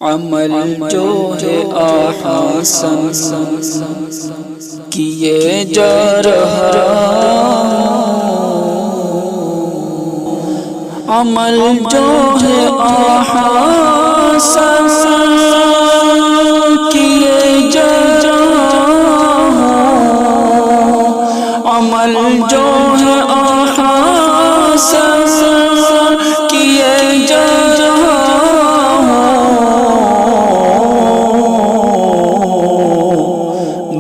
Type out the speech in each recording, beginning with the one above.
عمل جو ہے احسن کیے جا رہا، عمل جو ہے احسن کیے جا رہا، عمل جو ہے احسن کیے جا رہا،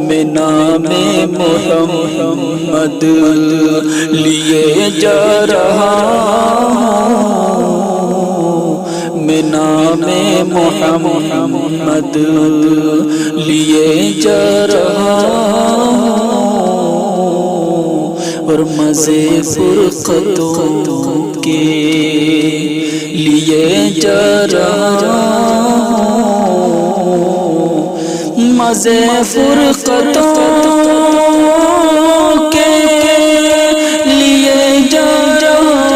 میں نام محمد لیے جا رہا، میں نام محمد لیے جا رہا، اور مزے فرقتوں کے لیے جا رہا، مزے فرقتوں کے لیے جا رہا،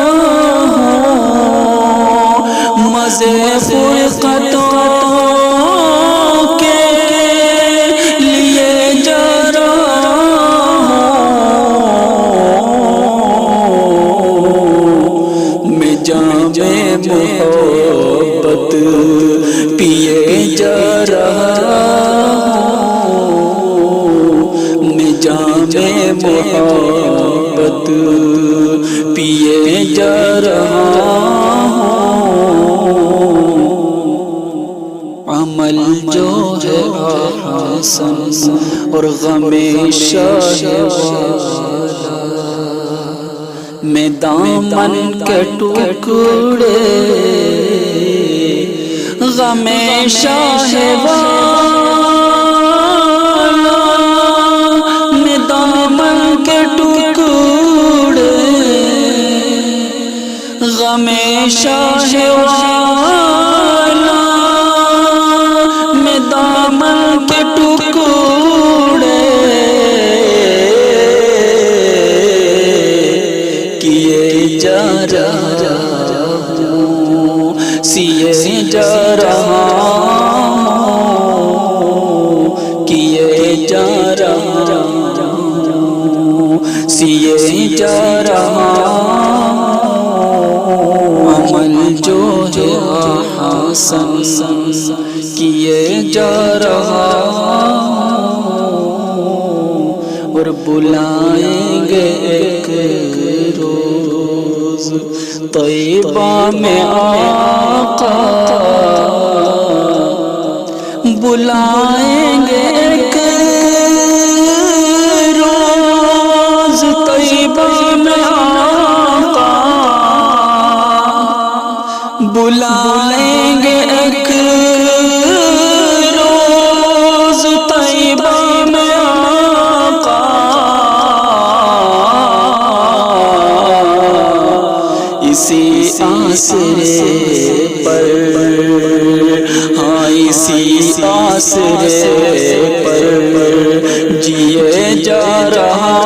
مزے فرقتوں کے لیے جا رہا، میں جام محبت پیے جا رہا، جام محبت پیے جا رہا، عمل جو ہے احسن اور غم شاہ والا، میں دامن کے ٹکڑے غم شاہ والا، دامن کے ٹکڑے غم شاہ والا، میں دامن کے ٹکڑے کیے جا رہا، سیے جا رہا، کیے جا رہا، سیے جا رہا، عمل جو ہے احسن کیے جا رہا، اور بلائیں گے ایک روز طیبہ میں آقا، بلائیں گے ایک روز طیبہ میں آقا، بلائیں گے ایک روز طیبہ میں آقا، اسی آسرے پر، ہاں اسی آسرے پر جیے جا رہا،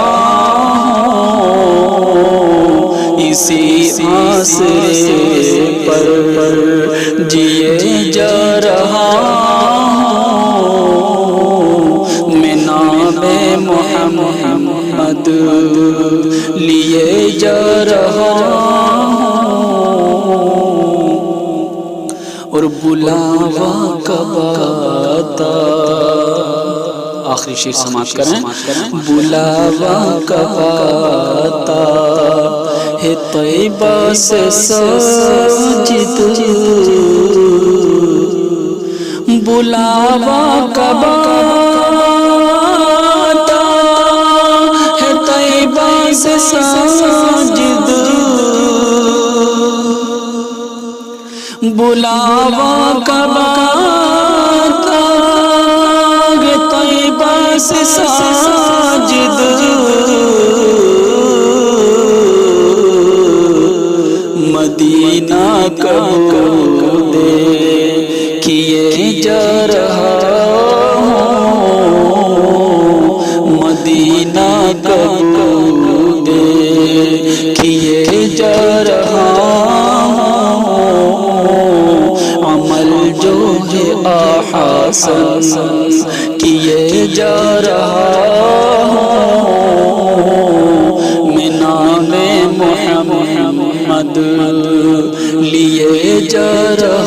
اسی آسرے پر جیے جا رہا، میں نام محمد لیے جا رہا، اور بلاوا کب آتا، آخری شعر سماعت کریں، بلاوا کب آتا ہے طیبہ سے ساجد، بلاوا کب آتا ہے طیبہ سے ساجد، بلاوا کب آتا ہے طیبہ سے ساجد، مدینہ کب دیکھیے جا رہا، مدینہ کب دیکھیے جا رہا، عمل جو ہے حسن کیے جا رہا ہوں، میں نام محمد لیے جا رہا